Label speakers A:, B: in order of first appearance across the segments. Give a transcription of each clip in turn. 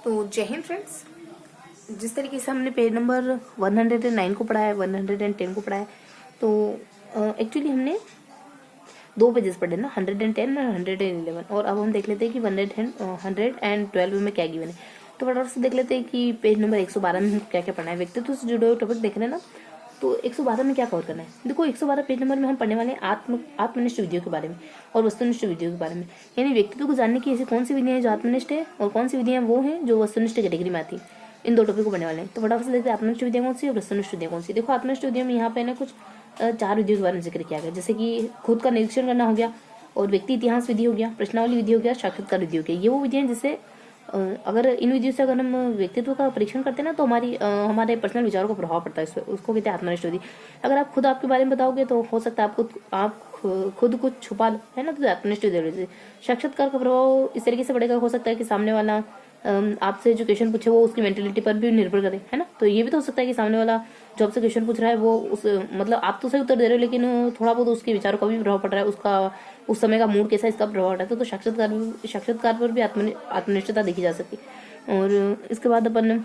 A: तो जय हिंद फ्रेंड्स। जिस तरीके से हमने पेज नंबर 109 को पढ़ा है, 110 को पढ़ा है, तो एक्चुअली हमने दो पेजेस पढ़े ना, 110 और 111। और अब हम देख लेते हैं कि 112 में क्या गिवन है। तो फटाफट से देख लेते हैं कि पेज नंबर 112 में क्या क्या पढ़ना है। व्यक्तित्व से जुड़े हुए टॉपिक देख रहे हैं ना, तो 112 में क्या कवर करना है। देखो 112 पेज नंबर में हम पढ़ने वाले हैं आत्मनिष्ठ विधियों के बारे में और वस्तुनिष्ठ विधियों के बारे में। यानी व्यक्तित्व को जानने की ऐसी कौन सी विधियां हैं जो आत्मनिष्ठ है और कौन सी विधियां वो हैं जो वस्तुनिष्ठ कैटेगरी में आती है। इन दो टॉपिक को पढ़ने वाले हैं। तो फटाफट से देखते हैं आत्मनिष्ठ विधियां कौन सी और वस्तुनिष्ठ विधियां कौन सी। देखो आत्मनिष्ठ विधियों में यहाँ पे ना कुछ 4 विधियों के बारे में जिक्र किया गया, जैसे कि खुद का निरीक्षण करना हो गया, और व्यक्ति इतिहास विधि हो गया, प्रश्नावली विधि हो गया, साक्षात्कार विधि हो गया। ये वो विधियां जिससे अगर इन विधियों से अगर हम व्यक्तित्व का परीक्षण करते हैं ना, तो हमारे पर्सनल विचारों को प्रभाव पड़ता है। उसको कहते हैं आत्मनिष्ठ विधि। अगर आप खुद आपके बारे में बताओगे तो हो सकता है आप खुद कुछ छुपा लो, है ना, तो आत्मनिष्ठ विधि। साक्षात्कार का प्रभाव इस तरीके से पड़ेगा, हो सकता है कि सामने वाला आपसे जो क्वेश्चन पूछे वो उसकी मेंटेलिटी पर भी निर्भर करे, है ना। तो ये भी तो हो सकता है कि सामने वाला जो आपसे क्वेश्चन पूछ रहा है वो मतलब आप तो सही उत्तर दे रहे हो, लेकिन थोड़ा बहुत उसके विचारों का भी प्रभाव पड़ रहा है, उसका उस समय का मूड कैसा इसका प्रभाव पड़ता है। तो साक्षात्कार पर भी आत्मनिष्ठता देखी जा सकती है। और इसके बाद अपन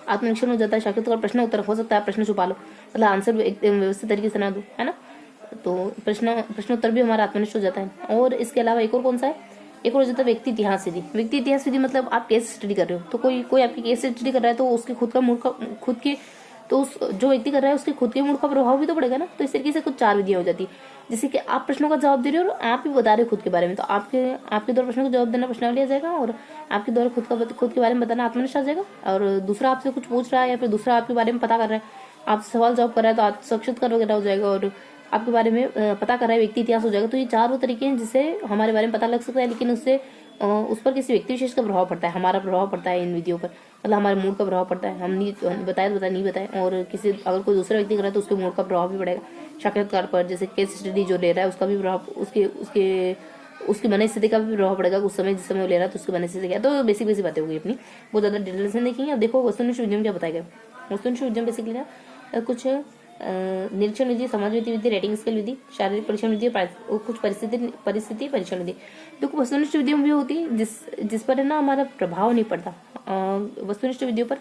A: आत्मनिरीक्षण हो जाता है, साक्षात्कार प्रश्न उत्तर हो सकता है प्रश्न छुपा लो, मतलब आंसर एकदम व्यवस्थित तरीके से ना दो, है ना। तो प्रश्नोत्तर भी हमारा आत्मनिष्ठ हो जाता है। और इसके अलावा एक और कौन सा है, एक और हो जाता है व्यक्ति इतिहास विधि। व्यक्ति इतिहास विधि मतलब आप केस स्टडी कर रहे हो, तो कोई आपकी केस स्टडी कर रहा है तो उसके खुद के तो उस जो व्यक्ति कर रहा है उसके खुद के मूड का प्रभाव भी तो पड़ेगा ना। तो इस तरीके से कुछ 4 विधियां हो जाती है, जैसे कि आप प्रश्नों का जवाब दे रहे हो और आप ही बता रहे हो खुद के बारे में, तो आपके द्वारा प्रश्नों का जवाब देना प्रश्नावली आ जाएगा, और आपके द्वारा खुद के बारे में बताना आत्मनिष्ठ आ जाएगा। और दूसरा आपसे कुछ पूछ रहा है या फिर दूसरा आपके बारे में पता कर रहा है, आपसे सवाल जवाब कर रहा है, तो साक्षात्कार वगैरह हो जाएगा, और आपके बारे में पता कर रहा है व्यक्ति इतिहास हो जाएगा। तो ये 4 वो तरीके हैं जिससे हमारे बारे में पता लग सकता है, लेकिन उससे उस पर किसी व्यक्ति विशेष का प्रभाव पड़ता है, हमारा प्रभाव पड़ता है इन विधियों पर, मतलब हमारे मूड का प्रभाव पड़ता है। हम नहीं बताए तो बताए, नहीं बताए, और किसी अगर कोई दूसरा व्यक्ति कर रहा है तो उसके मूड का प्रभाव भी पड़ेगा। साक्षात्कार पर जैसे केस स्टडी जो ले रहा है उसका भी प्रभाव, उसकी मनस्थिति का भी प्रभाव पड़ेगा, उस समय जिस समय वो ले रहा है तो उसकी मनस्थिति क्या। तो बेसिक बातें होगी अपनी, बहुत ज्यादा डिटेल से देखेंगे। अब देखो वस्तुनिष्ठ विधियों में क्या बताया गया। वस्तुनिष्ठ विधियों बेसिकली ना कुछ निरीक्षण विधि, समाज विधि, रेटिंग स्केल विधि, शारीरिक परीक्षण विधि और कुछ परिस्थिति परीक्षण विधि। देखो वस्तुनिष्ठ विधियों भी होती है जिस पर है ना हमारा प्रभाव नहीं पड़ता। वस्तुनिष्ठ विधियों पर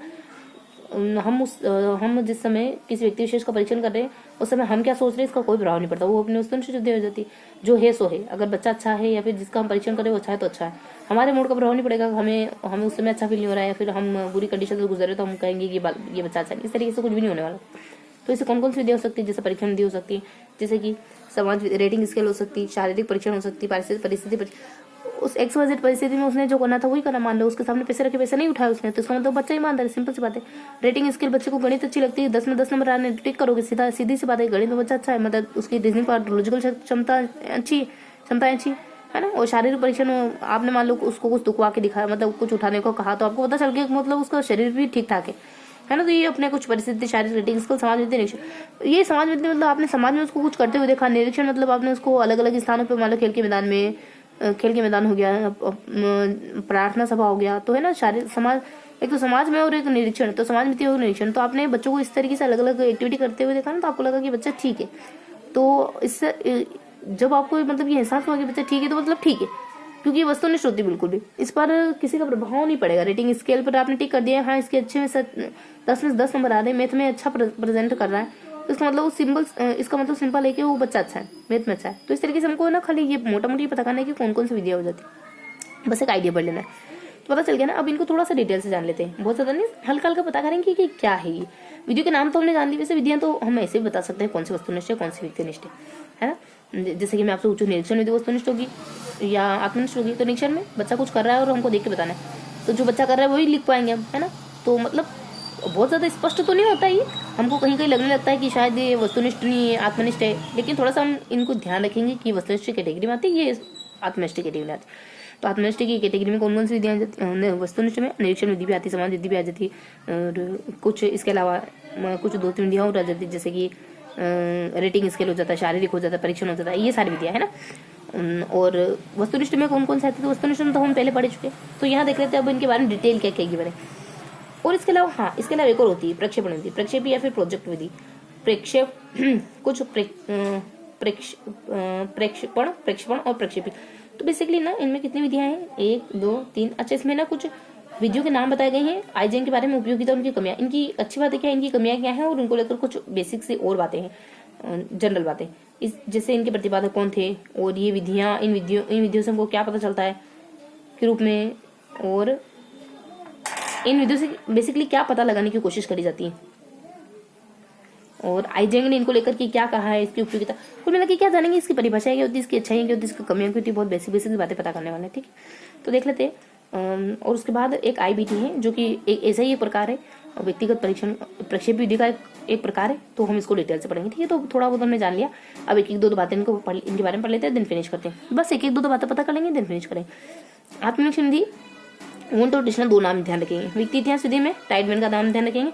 A: हम जिस समय किसी व्यक्ति विशेष का परीक्षण कर रहे हैं उस समय हम क्या सोच रहे हैं इसका कोई प्रभाव नहीं पड़ता, वो अपनी वस्तुनिष्ठ विधि हो जाती है। जो है सो है, अगर बच्चा अच्छा है या फिर जिसका हम परीक्षण करें वो अच्छा है तो अच्छा है, हमारे मूड का प्रभाव नहीं पड़ेगा। हमें उस समय अच्छा फील नहीं हो रहा है या फिर हम बुरी कंडीशन से गुजर रहे तो हम कहेंगे कि ये बच्चा अच्छा है, इस तरीके से कुछ भी नहीं होने वाला। तो इसे कौन कौन सी विधि हो सकती है, जैसे परीक्षण विधि हो सकती है, जैसे कि समाज रेटिंग स्केल हो सकती है, शारीरिक परीक्षण हो सकती है, परिस्थिति उस XYZ परिस्थिति में उसने जो करना था वही करना। मान लो उसके सामने पैसे रखे, पैसे नहीं उठाया उसने, तो इसका मतलब बच्चा ईमानदार है, सिंपल सी बात है। रेटिंग स्केल बच्चे को गणित अच्छी लगती है, 10 में 10 नंबर आने टिक करोगे, सीधी सी बात है, गणित में बच्चा अच्छा है, मतलब उसकी रीजनिंग पावर, लॉजिकल क्षमताएं अच्छी है ना। और शारीरिक परीक्षण आपने मान लो उसको कुछ दुखवा के दिखाया, मतलब कुछ उठाने को कहा, तो आपको पता चल गया मतलब उसका शरीर भी ठीक ठाक है ना। तो ये अपने कुछ परिस्थिति, शारीरिक रेटिंग स्किल, समाज विधि, निरीक्षण। ये समाज विधि मतलब आपने समाज में उसको कुछ करते हुए देखा। निरीक्षण मतलब आपने उसको अलग अलग स्थानों पे, मान लो खेल के मैदान हो गया, प्रार्थना सभा हो गया, तो है ना शारीरिक समाज, एक तो समाज में और एक निरीक्षण, तो समाज विधि और निरीक्षण। तो आपने बच्चों को इस तरीके से अलग अलग एक्टिविटी करते हुए देखा ना, तो आपको लगा कि बच्चा ठीक है। तो इससे जब आपको मतलब ये एहसास हुआ कि बच्चा ठीक है, तो मतलब ठीक है, क्योंकि वस्तुनिष्ठ होती बिल्कुल भी, इस पर किसी का प्रभाव नहीं पड़ेगा। रेटिंग स्केल पर आपने टिक कर दिया, हाँ इसके अच्छे में 10 में 10 नंबर आ रहे हैं, मैथ में अच्छा प्रेजेंट कर रहा है, तो इसका मतलब इसका मतलब सिंपल है कि वो बच्चा अच्छा है, मैथ में अच्छा है। तो इस तरीके से हमको ना खाली ये मोटा मोटी पता करना है कि कौन कौन सी विधियां हो जाती है, बस एक आइडिया पढ़ लेना है तो पता चल गया ना। अब इनको थोड़ा सा डिटेल से जान लेते हैं, बहुत ज्यादा नहीं, हल्का हल्का पता करेंगे कि क्या है ये। विधियों के नाम तो हमने जान ली, वैसे विधियां तो हम ऐसे भी बता सकते हैं कौन सी वस्तुनिष्ठ है कौन सी व्यक्तिनिष्ठ है ना। जैसे कि मैं आपसे पूछूं निरीक्षण विधि वस्तुनिष्ठ होगी या आत्मनिष्ठ होगी, तो निरीक्षण में बच्चा कुछ कर रहा है और हमको देख के बताना है, तो जो बच्चा कर रहा है वही लिख पाएंगे हम, है ना। तो मतलब बहुत ज्यादा स्पष्ट तो नहीं होता ये, हमको कहीं कहीं लगने लगता है कि शायद ये वस्तुनिष्ठ नहीं है आत्मनिष्ठ है, लेकिन थोड़ा सा हम इनको ध्यान रखेंगे कि वस्तुनिष्ठ कैटेगरी में आती है, ये आत्मनिष्ठ कैटेगरी में आती है। तो आत्मनिष्ठ की कैटेगरी में कौन कौन सी विधियां आ जाती है, वस्तुनिष्ठ में निरीक्षण विधि भी आती है, समाज विधि भी आ जाती है, और कुछ इसके अलावा कुछ 2-3 विधियां और आ जाती है, जैसे कि रेटिंग स्केल हो जाता है, शारीरिक हो जाता है, परीक्षण हो जाता है, ये सारी विधियां है ना। और वस्तुनिष्ठ में कौन कौन से आते हैं, तो वस्तुनिष्ठ में तो हम पहले पढ़ चुके हैं, तो यहाँ देख लेते हैं अब इनके बारे में डिटेल क्या क्या बने। और इसके अलावा हाँ, इसके अलावा एक और होती है प्रक्षेपण विधि, प्रक्षेपी या फिर प्रोजेक्ट विधि। कुछ प्रेक्षेपण और प्रक्षेपी। तो बेसिकली ना इनमें कितनी विधियां हैं, 1 2 3, अच्छा इसमें ना कुछ विधियों के नाम बताए गए हैं, आईजेंग के बारे में, उपयोगिता, उनकी कमियां, इनकी अच्छी बातें क्या है, इनकी कमियां क्या हैं, और उनको लेकर कुछ बेसिक से और बातें हैं, जनरल बातें। इस जैसे इनके प्रतिपादक कौन थे, और ये विधियां, इन विधियों से हमको क्या पता चलता है के रूप में, और इन विधियों से बेसिकली क्या पता लगाने की कोशिश करी जाती है, और आईजेंग ने इनको लेकर के क्या कहा है, इसकी उपयोगिता, कुल मिला के क्या जानेंगे, इसकी परिभाषा क्या होती है, इसकी अच्छाई क्या होती है, इसकी कमियां क्या होती है, बहुत बेसिक बेसिक बातें पता करने वाले हैं। ठीक है, तो देख लेते हैं। और उसके बाद एक आईबीटी है, जो कि एक ऐसा ही एक प्रकार है, व्यक्तिगत परीक्षण प्रक्षेप विधि का एक प्रकार है, तो हम इसको डिटेल से पढ़ेंगे। ठीक है, तो थोड़ा बहुत हमने जान लिया, अब एक एक दो बातें इनके बारे में पढ़ लेते हैं, दिन फिनिश करते हैं। बस एक एक दो बातें पता कर लेंगे, दिन फिनिश करेंगे। आत्मनिरीक्षण विधि, वोंट और टिश्नर दो नाम ध्यान रखेंगे। व्यक्ति इतिहास विधि में टाइडमैन का नाम ध्यान रखेंगे।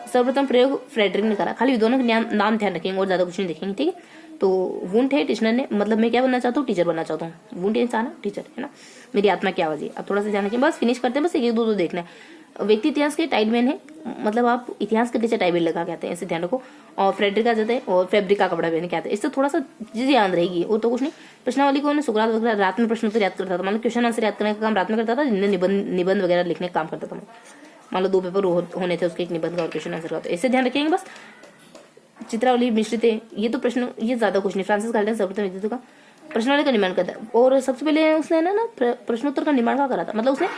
A: सर्वप्रथम प्रयोग फ्रेडरिक ने करा, खाली दोनों के नाम ध्यान रखेंगे और ज्यादा कुछ नहीं देखेंगे। ठीक है, तो वुंट है, टिश्नर ने, मतलब मैं क्या बनना चाहता हूँ, टीचर बनना चाहता हूँ। वुंट इंसान है, टीचर है ना, मेरी आत्मा की आवाज है। अब थोड़ा सा ध्यान रखें, बस फिनिश करते हैं, बस एक दो देखना है। व्यक्ति इतिहास के टाइडमैन है, मतलब आप इतिहास के टीचर टाइडमैन लगा के आते हैं, ऐसे ध्यान रखो। और फ्रेडरिक आ जाता है, और फैब्रिक का कपड़ा पहन के आते हैं, इससे थोड़ा सा चीजें याद रहेगी, और तो कुछ नहीं। प्रश्नावली को सुकरात वगैरह रात में प्रश्न उत्तर याद करता था, मतलब क्वेश्चन आंसर याद करने का काम रात में करता था, निबंध वगैरह लिखने का काम करता था। मान लो 2 पेपर होने थे उसके, एक निबंध का और क्वेश्चन आंसर का, तो ऐसे ध्यान रखेंगे बस। चित्रावली मिश्रित है, ये तो प्रश्न, ये ज्यादा कुछ नहीं। फ्रांसिस गाल्टन सर्वप्रथम विद्युत का प्रश्नावली का निर्माण करता है, और सबसे पहले उसने ना प्रश्नोत्तर का निर्माण करा था, मतलब उसने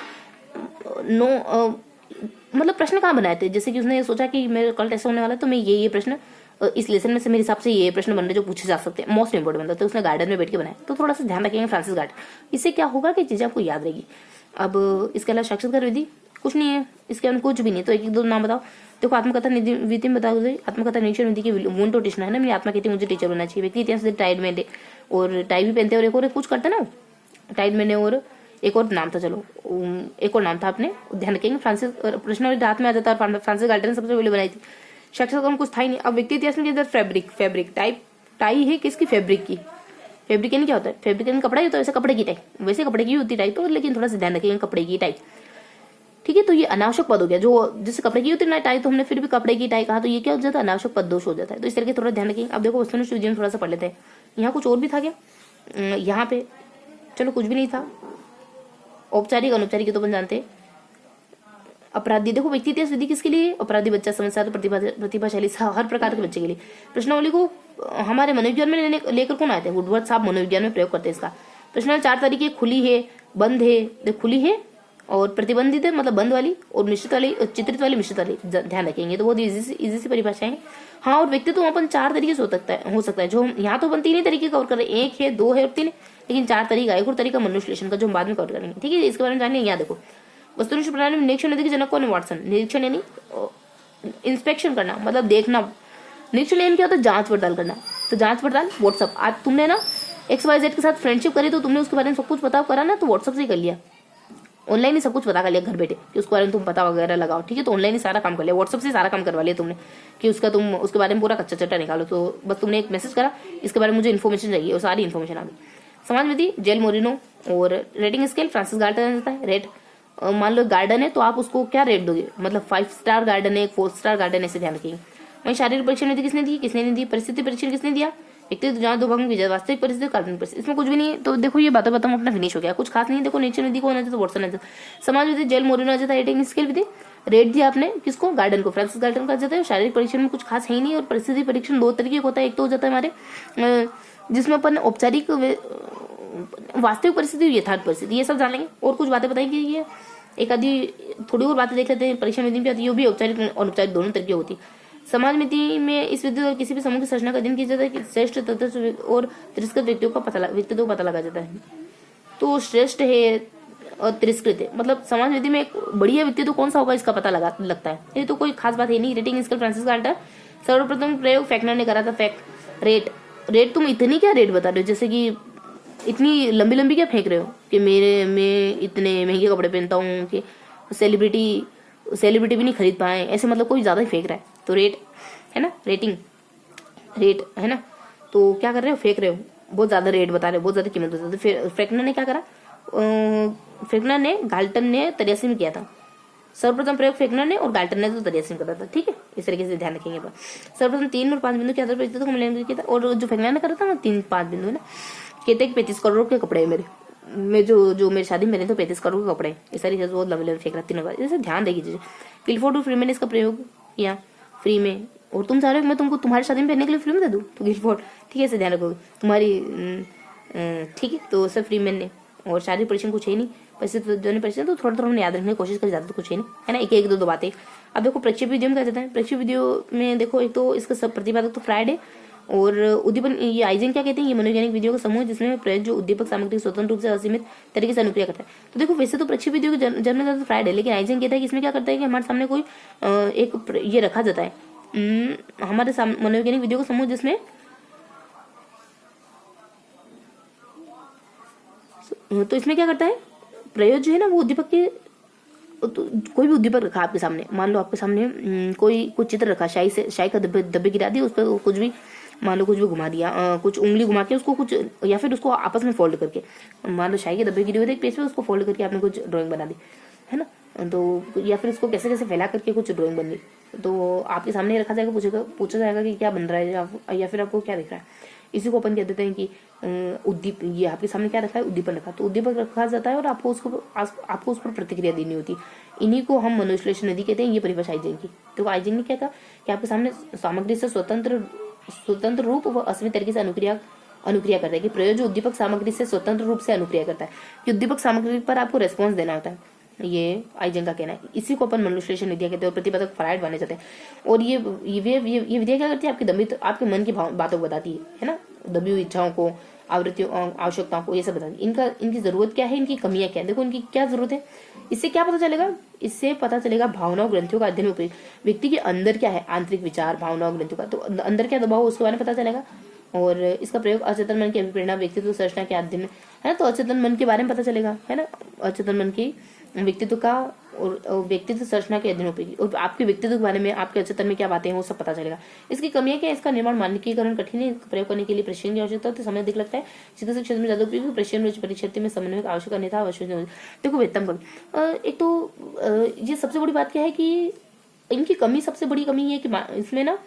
A: मतलब प्रश्न कहाँ बनाए थे, जैसे कि उसने सोचा कि मेरे कल टेस्ट होने वाला है, तो मैं ये प्रश्न इस लेसन में से मेरे हिसाब से ये प्रश्न बन रहे जो पूछे जा सकते हैं, मोस्ट इंपोर्टेंट मतलब, तो उसने गार्डन में बैठ के बनाया। तो थोड़ा सा ध्यान रखेंगे फ्रांसिस गार्डन, इससे क्या होगा कि चीजें आपको याद रहेगी। अब इसके अलावा साक्षात्कार विधि कुछ नहीं है, इसके अंदर कुछ भी नहीं, तो एक एक दो नाम बताओ। देखो, आत्मकथा विधि में बताओ, आत्मकथा निरीक्षण विधि की वुंट और टिश्नर है ना, मेरी आत्मा कहती है मुझे टीचर होना चाहिए। व्यक्ति इतिहास टाइड में और टाई भी पहनते, और एक और कुछ करता ना टाइड मैंने, और एक और नाम था, चलो एक और नाम था, आपने ध्यान रखेंगे। फ्रांसिस प्रश्नावली रात में आ जाता है, फ्रांसिस गाल्टन ने सबसे पहले बनाई थी। साक्षात्कार कुछ था ही नहीं। अब व्यक्ति इतिहास में किधर फैब्रिक टाई है किसकी, फैब्रिक की। फैब्रिक क्या होता है, फैब्रिक कपड़ा ही होता है, वैसे कपड़े की टाई, वैसे कपड़े की होती टाई, तो लेकिन थोड़ा सा ध्यान रखेंगे, कपड़े की टाई। ठीक है, तो ये अनावश्यक पद हो गया, जो जैसे कपड़े की होती है ना टाई, तो हमने फिर भी कपड़े की टाई कहा, तो ये क्या हो जाता है, अनावश्यक पद दोष हो जाता है। तो इस तरह के थोड़ा ध्यान रखेंगे। अब देखो वस्तुनिष्ठ विधि में थोड़ा सा पढ़ लेते हैं। यहाँ कुछ और भी था क्या, यहाँ पे चलो कुछ भी नहीं था। औपचारिक अनौपचारिक तो अपन जानते हैं। अपराधी, देखो व्यक्ति इतिहास विधि किसके लिए, अपराधी, बच्चा, समझदार, प्रतिभाशाली, हर प्रकार के बच्चे के लिए। प्रश्नावली को हमारे मनोविज्ञान में लेकर कौन आए थे, वुडवर्थ साहब मनोविज्ञान में प्रयोग करते हैं इसका। प्रश्नावली 4 तरीके, खुली है, बंद है, देख खुली है, और प्रतिबंधित है मतलब बंद वाली, और मिश्रित वाली, चित्रित वाली, मिश्रित वाली, ध्यान रखेंगे। तो बहुत इजी सी परिभाषाएं। हाँ, और व्यक्तित्व तो अपन 4 तरीके से हो सकता है, जो हम यहाँ तो अपन 3 ही तरीके कवर कर रहे हैं, 1 है, 2 है और 3 है, लेकिन 4 तरीका, एक और तरीका मनुष्यलेशन का, जो हम बाद में कवर करेंगे। ठीक है, इसके बारे में जानिए। यहाँ देखो, वस्तुनिष्ठ प्रणाली में निरीक्षण विधि के जनक कौन है, वाटसन। निरीक्षण यानी इंस्पेक्शन करना, मतलब देखना। निरीक्षण यानी क्या होता है, जांच पड़ताल करना। तो जांच पड़ताल व्हाट्सअप, आज तुमने ना XYZ के साथ फ्रेंडशिप करी, तो तुमने उसके बारे में सब कुछ पता करा ना, तो व्हाट्सअप से ही कर लिया, ऑनलाइन ही सब कुछ पता कर लिया घर बैठे, कि उसके बारे में तुम पता वगैरह लगाओ। ठीक है, तो ऑनलाइन ही सारा काम कर लिया, व्हाट्सअप से सारा काम करवा लिया तुमने, कि तुम उसके बारे में पूरा कच्चा चट्टा निकालो। तो बस तुमने एक मैसेज करा, इसके बारे में मुझे इन्फॉर्मेशन चाहिए, और सारी इन्फॉर्मेशन आ गई। समाज विधि, जेल मोरिनो, और रेटिंग स्केल फ्रांसिस गाल्टन देता है। रेट, मान लो गार्डन है, तो आप उसको क्या रेट दोगे, मतलब 5 स्टार गार्डन है, 4 स्टार गार्डन, ऐसे ध्यान रखिए। वहीं शारीरिक परीक्षण विधि किसने दी, किसने नहीं दी। परिस्थिति परीक्षण किसने दिया, व्यक्तित्व जहाँ 2 भागों की वास्तविक परिस्थिति, काल्पनिक परिस्थिति, इसमें कुछ भी नहीं है। तो देखो ये बातों अपना फिनिश हो गया, कुछ खास नहीं। देखो निरीक्षण विधि को होना चाहिए, तो वाटसन आ जाता। समाज विधि, जेल मोरिनो आ जाता है। रेटिंग स्केल विधि, रेट दिया आपने किसको, गार्डन को, फ्रांसिस गार्डन का जाता है। शारीरिक परीक्षण में कुछ खास है ही नहीं। और परिस्थिति परीक्षण 2 तरीके का होता है, एक तो हो जाता है हमारे जिसमें अपन औपचारिक वास्तविक परिस्थिति, यथार्थ परिस्थिति, ये सब जान लेंगे। और कुछ बातें बताएंगे, ये एक आधी थोड़ी और बातें देख लेते हैं। परीक्षा विधि में आती है, वो भी औपचारिक और अनौपचारिक दोनों तरीके होती है। समाज विधि में इस विधि और किसी भी समूह की संरचना का अध्ययन किया जाता है कि श्रेष्ठ तटस्थ और तिरस्कृत व्यक्तित्व का पता लगा जाता है। तो श्रेष्ठ है और तिरस्कृत है, मतलब समाज विधि में एक बढ़िया व्यक्तित्व कौन सा होगा, इसका पता लगता है। ये तो कोई खास बात है नहीं। रेटिंग स्केल फ्रांसिस गाल्टन, सर्वप्रथम प्रयोग फैक्नर ने करा था। फैक्ट, रेट तुम इतनी क्या रेट बता रहे हो, जैसे कि इतनी लंबी लंबी क्या फेंक रहे हो, कि मैं इतने महंगे कपड़े पहनता हूँ, कि सेलिब्रिटी भी नहीं खरीद पाए, ऐसे मतलब कोई ज्यादा ही फेंक रहा है। तो रेट है ना, रेट है ना, तो क्या कर रहे हो, फेंक रहे हो, बहुत ज्यादा रेट बता रहे हो, बहुत ज्यादा कीमत बता रहे हो। फिर फ्रेक्नर ने क्या करा, फ्रेक्नर ने गाल्टन ने 83 में किया था। सर्वप्रथम प्रयोग फ्रेक्नर ने, और गाल्टन ने तो 83 में करा था। ठीक है, इस तरीके से ध्यान रखेंगे। सर्वप्रथम 3 और 5 बिंदु के आधार पर मूल्यांकन किया था, और जो फ्रेक्नर ने करा था ना 3-5 बिंदु है ना, कहते हैं कि 35 करोड़ के कपड़े हैं मेरे, मैं जो जो मेरी शादी में पहने तो 35 करोड़ के कपड़े, ये सारी चीज़ बहुत लंबे लंबे फेंक रहा तीनों बार। जैसे ध्यान रखी चीज़ें। गिलफोर्ड और फ्री मैंने इसका प्रयोग किया फ्री में, और तुम चाह रहे हो मैं तुमको तुम्हारी शादी में पहनने के लिए फ्री में दे दूँ, तो गिलफोर्ड ठीक है, इसे ध्यान रखोगे तुम्हारी ठीक है। तो सब फ्री मैन ने, और शारीरिक परिश्रम कुछ है नहीं, पैसे तो जो नहीं परिश्रम तो थोड़ा थोड़ा हमने याद रखने की कोशिश करी, ज़्यादा तो कुछ है नहीं है ना, एक एक दो बातें। अब देखो प्रक्षेप वीडियो में क्या जाता है, प्रक्षेप वीडियो में देखो एक तो इसका सब प्रतिपादक तो फ्राइड है, और उद्दीपन ये आइजेन क्या कहते हैं, ये मनोवैज्ञानिक विधियों का समूह जिसमें प्रयोग जो उद्दीपक सामग्री स्वतंत्र रूप से असीमित तरीके से अनुक्रिया करता है। तो देखो वैसे तो प्रक्षेप विधियों के जन्म तो फ्राइड है, लेकिन आइजेन कहता है कि इसमें क्या करता है कि हमारे सामने कोई एक ये रखा जाता है, हमारे मनोवैज्ञानिक विधियों का समूह जिसमें तो इसमें क्या करता है, प्रयोग जो है ना वो उद्दीपक के, तो कोई भी उद्दीपक रखा आपके सामने, मान लो आपके सामने कोई कुछ चित्र रखा, शाही का डब्बे गिरा दिया, उस पर कुछ भी मान लो कुछ भी घुमा दिया, कुछ उंगली घुमा के उसको कुछ, या फिर उसको आपस में फोल्ड करके, मान लो शाही के डब्बे गिरे हुए थे एक पेज पे, उसको फोल्ड करके आपने कुछ ड्राइंग बना दी है ना, तो या फिर उसको कैसे कैसे फैला करके कुछ ड्राइंग बन गई, तो आपके सामने रखा जाएगा, पूछा जाएगा कि क्या बन रहा है, या फिर आपको क्या दिख रहा है। इसी को अपन कह देते हैं कि ये आपके सामने क्या रखा है, उद्दीपन रखा, तो उद्दीपक रखा जाता है और आपको उस पर प्रतिक्रिया देनी होती। इन्हीं को हम मनोविश्लेषण विधि कहते हैं, ये परिभाषा आइजेन की। तो आइजेन ने क्या कहा कि आपके सामने सामग्री से स्वतंत्र रूप व असीमित तरीके से अनुक्रिया करता है, कि प्रयोग उद्दीपक सामग्री से स्वतंत्र रूप से अनुक्रिया करता है, कि उद्दीपक सामग्री पर आपको रेस्पॉन्स देना होता है, ये आइजेन का कहना है। इसी को अपन मनोविश्लेषण विधिया कहते हैं, और प्रतिपादक फ्राइड माने जाते हैं। और ये विधिया क्या करती है, आपके मन की बातों को बताती है ना, दबी हुई इच्छाओं को, आवृत्तियों, आवश्यकताओं को, ये सब बताती है। इनकी जरूरत क्या है, इनकी कमियां क्या है, देखो इनकी क्या जरूरत है। इससे क्या पता चलेगा, इससे पता चलेगा भावनाओं ग्रंथियों का अध्ययन उपयोग, व्यक्ति के अंदर क्या है, आंतरिक विचार भावनाओं ग्रंथियों का, तो अंदर क्या दबाव उसके बारे में पता चलेगा। और इसका प्रयोग अचेतन मन की अभिप्रेरणा व्यक्तित्व संरचना के अध्ययन है ना, तो अचेतन मन के बारे में पता चलेगा है ना, अचेतन मन की व्यक्तित्व का और व्यक्तित्व संरचना के अध्ययन उपयोगी, और आपके व्यक्तित्व के बारे में, आपके अचेतन में क्या बातें हैं वो सब पता चलेगा। इसकी कमियां क्या है, इसका निर्माण मानकीकरण कठिन है, प्रयोग करने के लिए प्रशिक्षण की आवश्यकता होती है, समय अधिक लगता है, चिकित्सा क्षेत्र में ज्यादा उपयोगी, प्रशिक्षण परिक्षेत्र में समन्वय आवश्यक अन्यथा आवश्यक। देखो वेतन कमी, एक तो ये सबसे बड़ी बात क्या है कि इनकी कमी, सबसे बड़ी कमी है कि इसमें ना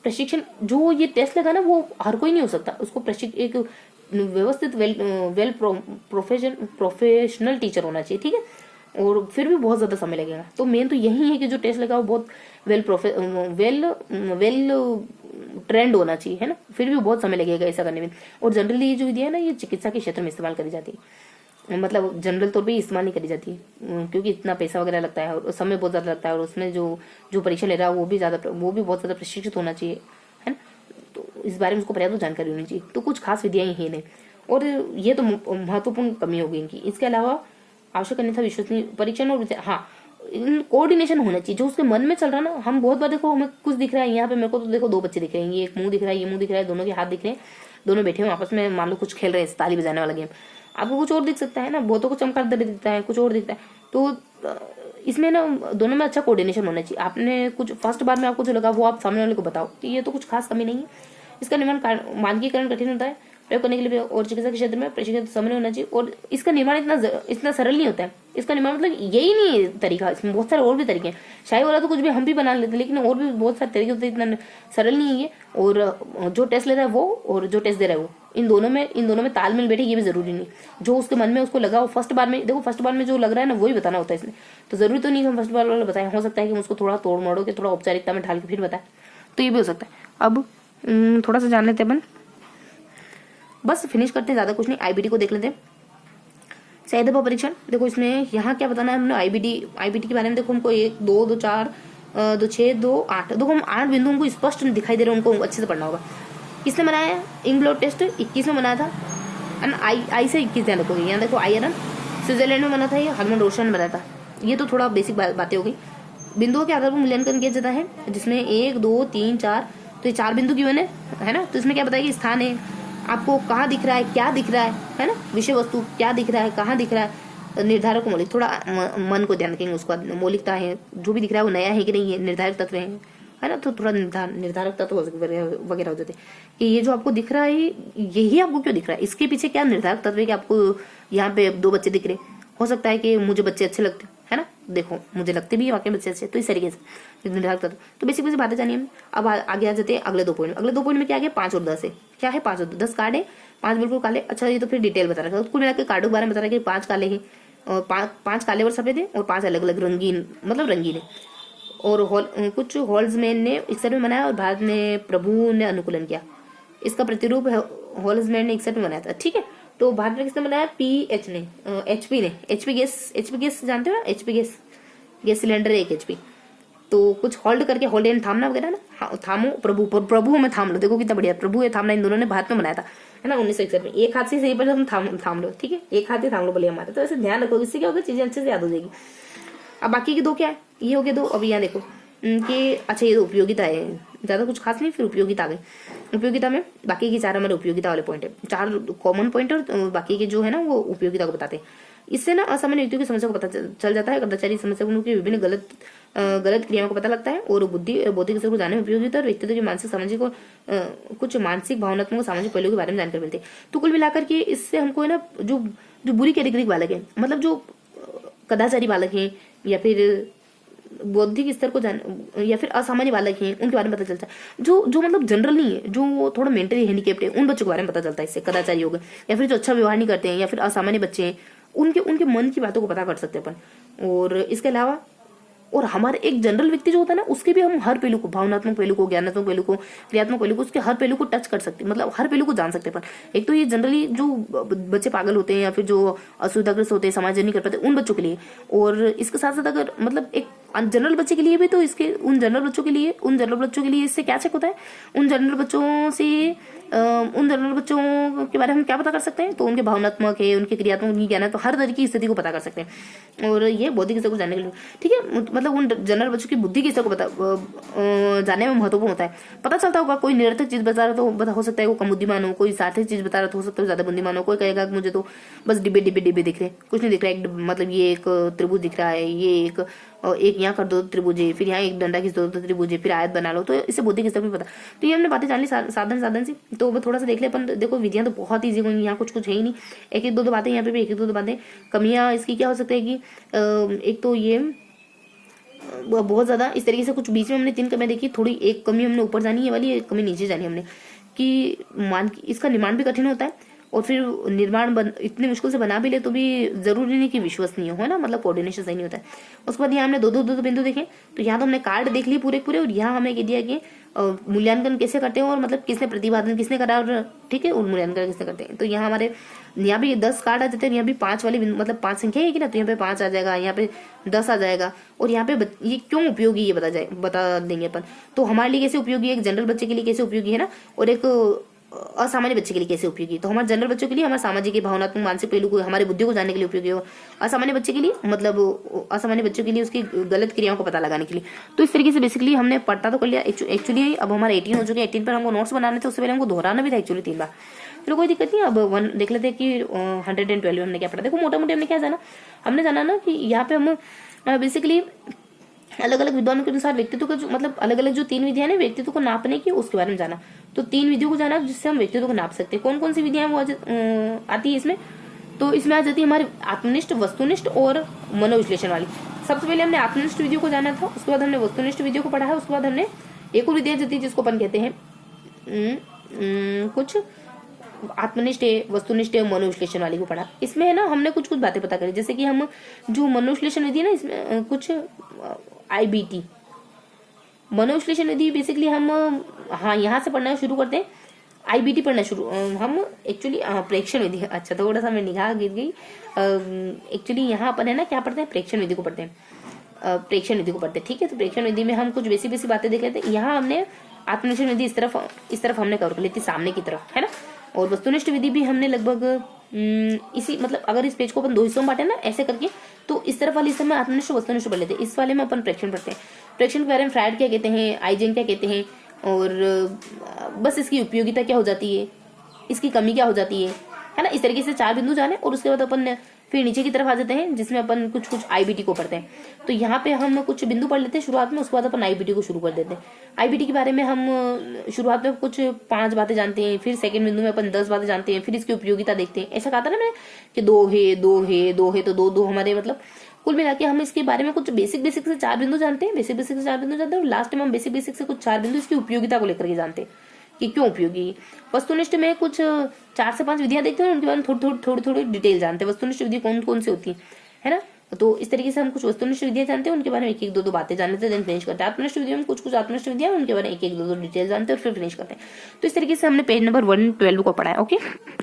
A: प्रशिक्षण, जो ये टेस्ट लगा ना वो हर कोई नहीं हो सकता, उसको एक व्यवस्थित वेल प्रोफेशनल टीचर होना चाहिए, ठीक है, और फिर भी बहुत ज्यादा समय लगेगा। तो मेन तो यही है कि जो टेस्ट लगा वो बहुत वेल ट्रेंड होना चाहिए है ना, फिर भी बहुत समय लगेगा ऐसा करने में। और जनरली ये जो विधि है ना, ये चिकित्सा के क्षेत्र में इस्तेमाल करी जाती है, मतलब जनरल तौर पे इस्तेमाल नहीं करी जाती, क्योंकि इतना पैसा वगैरह लगता है और समय बहुत ज्यादा लगता है, और उसमें जो परीक्षा ले रहा है वो भी बहुत ज्यादा प्रशिक्षित होना चाहिए है ना, तो इस बारे में उसको पर्याप्त जानकारी होनी चाहिए। तो कुछ खास विधियां ही नहीं, और ये तो महत्वपूर्ण कमी होगी इनकी। इसके अलावा आवश्यक अन्यथा विश्वसनीय परीक्षण और हाँ कोऑर्डिनेशन होना चाहिए, जो उसके मन में चल रहा है ना। हम बहुत बार देखो हमें कुछ दिख रहा है, यहाँ पे मेरे को तो देखो दो बच्चे दिख रहे हैं, ये एक मुंह दिख रहा है, ये मुंह दिख रहा है, दोनों के हाथ दिख रहे हैं, दोनों बैठे हुए आपस में मान लो कुछ खेल रहे हैं, ताली बजाने वाला गेम। आपको कुछ और दिख सकता है ना, बहुतों को चमगादड़ दिखता है, कुछ और दिखता है। तो इसमें ना दोनों में अच्छा कोऑर्डिनेशन होना चाहिए। आपने कुछ फर्स्ट बार में आपको जो लगा वो आप सामने वाले को बताओ, कि ये तो कुछ खास कमी नहीं है। इसका निर्माण मानकीकरण कठिन होता है, प्रयोग करने के लिए और चिकित्सा के क्षेत्र में प्रशिक्षित समय होना चाहिए, और इसका निर्माण इतना सरल नहीं होता है। इसका निर्माण मतलब यही नहीं है तरीका, इसमें बहुत सारे और भी तरीके हैं। शाही वाला तो कुछ भी हम भी बना लेते हैं, लेकिन और भी बहुत सारे तरीके होते हैं, इतना सरल नहीं है ये। और जो टेस्ट ले रहा है वो और जो टेस्ट दे रहा है वो, इन दोनों में तालमेल बैठे, ये भी जरूरी नहीं। जो उसके मन में उसको लगा वो फर्स्ट बार में, देखो फर्स्ट बार में जो लग रहा है ना वही बताना होता है इसमें। तो जरूरी तो नहीं कि हम फर्स्ट बार वाला बताएं, हो सकता है कि हम उसको थोड़ा तोड़ मोड़ो के थोड़ा औपचारिकता में ढाल के फिर बताएं, तो ये भी हो सकता है। अब थोड़ा सा जान लेते हैं अपन, बस फिनिश करते हैं, ज्यादा कुछ नहीं। आईबीडी को देख लेते हैं, सही दबाव परीक्षण। देखो इसमें यहाँ क्या बताना है हमने, आईबीडी के बारे में देखो हमको 1 2 2 4 2 6 2 8, देखो हम 8 बिंदु हमको स्पष्ट दिखाई दे रहे हैं, उनको अच्छे से पढ़ना होगा। किसने बनाया है, इंक ब्लड टेस्ट 21 में बनाया था, आई से 21 ध्यान रखोगे। यहाँ देखो आयरन स्विट्जरलैंड में बना था, ये हरमन रोशन ने बनाया था। ये तो थोड़ा बेसिक बातें हो गई। बिंदुओं के आधार पर मूल्यांकन किया जाता है, जिसमें 1 2 3 4, तो ये 4 बिंदु क्यों है ना। तो इसमें क्या बताया कि स्थान है, आपको कहाँ दिख रहा है, क्या दिख रहा है ना, विषय वस्तु क्या दिख रहा है, कहाँ दिख रहा है, निर्धारक मौलिक, थोड़ा मन को ध्यान रखेंगे, उसका मौलिकता है, जो भी दिख रहा है वो नया है कि नहीं है, निर्धारक तत्व है ना, तो थोड़ा निर्धारक तत्व वगैरह हो जाते हैं कि ये जो आपको दिख रहा है यही आपको क्यों दिख रहा है, इसके पीछे क्या निर्धारक तत्व है कि आपको यहाँ पे 2 बच्चे दिख रहे, हो सकता है कि मुझे बच्चे अच्छे लगते है ना, देखो मुझे लगते भी है वाकई बच्चे अच्छे, तो इस तरीके से निर्धारक तत्व। तो बेसिक बातें जानिए हम। अब आगे आ जाते हैं अगले 2 पॉइंट। अगले 2 पॉइंट में क्या आ गया, 5 और 10 है। क्या है 5 और 10 कार्ड है, 5 बिल्कुल काले। अच्छा ये तो फिर डिटेल बता रखा है, कुल मिला के कार्डो के बारे में बता रहा है कि 5 काले हैं और 5 काले और सफेद है और 5 अलग अलग रंगीन मतलब रंगीन है। और कुछ हॉल्समैन ने इकसठ में बनाया और भारत में प्रभु ने अनुकूलन किया। इसका प्रतिरूप हॉल्समैन ने 61 में बनाया था, ठीक है। तो भारत में किसने बनाया? PH ने, HP ने। HP गैस जानते हो ना, HP गैस सिलेंडर है 1 HP। तो कुछ होल्ड करके, होल्ड एंड थामना वगैरह ना, हाँ, थामो प्रभु में थाम लो। देखो कितना बढ़िया, प्रभु है थामना, इन दोनों ने भारत में बनाया था, है ना, 1961 में। एक हाथ से सही पर हम थाम लो, ठीक है, एक हाथ से थाम लो बोले हमारे। तो ऐसे ध्यान रखो, इससे क्या होगा, चीजें अच्छे से याद हो जाएगी। अब बाकी के 2 क्या है? ये हो गए 2। अब यहाँ देखो कि अच्छा ये तो उपयोगिता है, ज्यादा कुछ खास नहीं। फिर उपयोगिता आ गई। उपयोगिता में बाकी के 4 हमारे उपयोगिता वाले पॉइंट है, 4 कॉमन पॉइंट और बाकी के जो है ना वो उपयोगिता को बताते हैं। इससे ना असामान्य व्यक्तियों की समस्या को पता चल जाता है, कदाचारी समस्या उनकी विभिन्न गलत क्रियाओं को पता लगता है और बौद्धिक स्तर को जानने में उपयोगिता और व्यक्तित्व के मानसिक सामाजिक और कुछ मानसिक भावनात्मक और सामाजिक पहलुओं के बारे में जानकारी मिलती है। तो कुल मिलाकर के इससे हमको है ना जो बुरी कैटेगरी बालक है, मतलब जो कदाचारी बालक है या फिर बौद्धिक स्तर को जान या फिर असामान्य बालक हैं, उनके बारे में पता चलता है। जो मतलब जनरल नहीं है, जो थोड़ा मेंटली हैंडीकेप्ड है, उन बच्चों के बारे में पता चलता है इससे, कदाचारी हो गए या फिर जो अच्छा व्यवहार नहीं करते हैं या फिर असामान्य बच्चे हैं, उनके मन की बातों को पता कर सकते हैं अपन। और इसके अलावा और हमारे एक जनरल व्यक्ति जो होता है ना, उसके भी हम हर पहलू को, भावनात्मक पहलू को, ज्ञानात्मक पहलू को, क्रियात्मक पहलू को, उसके हर पहलू को टच कर सकते हैं, मतलब हर पहलू को जान सकते हैं अपन। एक तो ये जनरली जो बच्चे पागल होते हैं या फिर जो असुविधाग्रस्त होते हैं, समाज नहीं कर पाते, उन बच्चों के लिए। और इसके साथ साथ अगर मतलब एक जनरल बच्चे के लिए भी, तो इसके उन जनरल बच्चों के लिए इससे क्या चेक होता है, उन जनरल बच्चों के बारे में हम क्या पता कर सकते हैं? तो उनके भावनात्मक है, उनके क्रियात्मक, उनकी ज्ञान है, तो हर तरह की स्थिति को पता कर सकते हैं। और ये बौद्धिक स्तर को जानने के लिए, ठीक है, मतलब उन जनरल बच्चों की बुद्धि की स्तर को जानने में महत्वपूर्ण होता है। पता चलता होगा कोई निरर्थक चीज बता रहा तो हो सकता है वो कम बुद्धिमान हो, कोई सार्थक चीज बता रहा तो हो सकता है ज्यादा बुद्धिमान हो। कोई कहेगा कि मुझे तो बस डिब्बे दिख रहे, कुछ नहीं दिख रहा है, मतलब ये एक त्रिभुज दिख रहा है, ये एक यहाँ कर दो त्रिभुज, फिर यहाँ एक डंडा खींच दो तो त्रिभुज, फिर आयत बना लो, तो इससे बुद्धि की स्तर भी पता। तो ये हमने बातें जान ली साधन सी। तो वो थोड़ा सा देख ले अपन। देखो विधियां तो बहुत ईजी होंगी, यहाँ कुछ है ही नहीं, एक दो बातें यहाँ पे भी, एक दो बातें। कमियां इसकी क्या हो सकता है कि एक तो ये बहुत ज्यादा इस तरीके से कुछ बीच में हमने 3 कमियां देखी, थोड़ी एक कमी हमने ऊपर जानी है वाली, एक कमी नीचे जानी हमने, कि इसका निर्माण भी कठिन होता है और फिर निर्माण इतनी मुश्किल से बना भी ले तो भी जरूरी नहीं कि विश्वसनीय हो, है ना, मतलब कोऑर्डिनेशन सही नहीं होता है। उसके बाद यहाँ हमने दो बिंदु देखे। तो यहाँ तो हमने कार्ड देख लिए पूरे और यहाँ हमें कह दिया कि मूल्यांकन कैसे करते हैं और मतलब किसने प्रतिपादन किसने करा और ठीक है, और मूल्यांकन किसने करते हैं। तो यहाँ हमारे यहाँ भी 10 कार्ड आ जाते हैं, यहाँ भी 5 वाली मतलब 5 संख्या है कि ना, तो यहाँ पे 5 आ जाएगा, यहाँ पे 10 आ जाएगा। और यहाँ पे ये क्यों उपयोगी ये बता देंगे अपन। तो हमारे लिए कैसे उपयोगी है, एक जनरल बच्चे के लिए कैसे उपयोगी है ना, और एक असामान्य बच्चे के लिए कैसे उपयोगी। तो हमारे जनरल बच्चों के लिए हमारे सामाजिक भावनात्मक मानसिक पहलू को, हमारे बुद्धि को जानने के लिए उपयोगी हो। असामान्य बच्चे के लिए मतलब असामान्य बच्चों के लिए उसकी गलत क्रियाओं को पता लगाने के लिए। तो इस तरीके से बेसिकली हमने पढ़ता तो कर लिया। एक्चुअली अब हमारे 18 हो चुके हैं, 18 पर हमको नोट्स बनाने थे, उससे पहले हमको दोहराना भी था एक्चुअली 3 बार। चलो कोई दिक्कत नहीं। अब देख लेते हैं कि 112 हमने क्या पढ़ा। देखो मोटा मोटी हमने क्या जाना, हमने जाना ना कि यहाँ पे हम बेसिकली अलग अलग विद्वानों के अनुसार व्यक्तित्व का जो मतलब अलग अलग जो 3 विधियां हैं व्यक्तित्व को नापने की, उसके बारे में जाना। तो 3 विधियों को जाना जिससे हम व्यक्तित्व को नाप सकते हैं। कौन कौन सी विधियां वो आती है इसमें? तो इसमें आ जाती है हमारी आत्मनिष्ठ, वस्तुनिष्ठ और मनोविश्लेषण वाली। सबसे पहले हमने आत्मनिष्ठ विधियों को जाना था, उसके बाद हमने वस्तुनिष्ठ विधियों को पढ़ा है, उसके बाद हमने एक और विधिया जाती है जिसको अपन कहते हैं कुछ आत्मनिष्ठ है, वस्तुनिष्ठ है, मनोविश्लेषण वाली को पढ़ा। इसमें है ना हमने कुछ बातें पता करी, जैसे कि हम जो मनोविश्लेषण विधि है ना, इसमें कुछ IBT मनोविश्लेषण विधि बेसिकली हम यहाँ से पढ़ना शुरू करते हैं। IBT पढ़ना शुरू हम एक्चुअली प्रेक्षण विधि, अच्छा थोड़ा सा मैं निगाह गिर गई। एक्चुअली यहाँ अपन है ना क्या पढ़ते हैं, प्रेक्षण विधि को पढ़ते हैं, प्रेक्षण विधि को पढ़ते हैं, ठीक है। तो प्रेक्षण विधि में हम कुछ बेसिक बातें देख लेते हैं। यहाँ हमने आत्मनिष्ठ विधि इस तरफ हमने कवर कर ली थी, सामने की तरफ, है ना। और वस्तुनिष्ठ विधि भी हमने लगभग इसी मतलब अगर इस पेज को अपन 2 हिस्सों में बांटे ना ऐसे करके, तो इस तरफ वाले हिस्से में आत्मनिष्ठ वस्तुनिष्ठ पढ़ लेते हैं, इस वाले में अपन प्रेक्षण पढ़ते हैं। प्रेक्षण के बारे में फ्रायड क्या कहते हैं, आइजेन क्या कहते हैं, और बस इसकी उपयोगिता क्या हो जाती है, इसकी कमी क्या हो जाती है ना। इस तरीके से 4 बिंदु जाने और उसके बाद अपन फिर नीचे की तरफ आ जाते हैं जिसमें अपन कुछ IBT को पढ़ते हैं। तो यहाँ पे हम कुछ बिंदु पढ़ लेते हैं शुरुआत में, उसके बाद अपन IBT को शुरू कर देते हैं। IBT के बारे में हम शुरुआत में कुछ 5 बातें जानते हैं, फिर सेकंड बिंदु में अपन 10 बातें जानते हैं, फिर इसकी उपयोगिता देखते हैं। ऐसा कहा था ना मैं कि 2 है तो 2 हमारे मतलब कुल मिला के हम इसके बारे में कुछ बेसिक से 4 बिंदु जानते हैं, और लास्ट में हम बेसिक से कुछ 4 बिंदु इसकी उपयोगिता को लेकर के जानते हैं कि क्यों उपयोगी है। वस्तुनिष्ठ में कुछ 4 से 5 विधियां देखते हैं, उनके बारे में थोड़ी डिटेल जानते हैं। वस्तुनिष्ठ विधि कौन कौन सी होती है ना। तो इस तरीके से हम कुछ वस्तुनिष्ठ विधियां जानते हैं, उनके बारे में एक एक दो बातें जान लेते हैं, देन फिनिश करते हैं। आत्मनिष्ठ विधियों में कुछ आत्मनिष्ठ विधियां, उनके बारे में एक एक दो डिटेल जानते हैं और फिर फिनिश करते हैं। तो इस तरीके से हमने पेज नंबर 112 को पढ़ा है। ओके।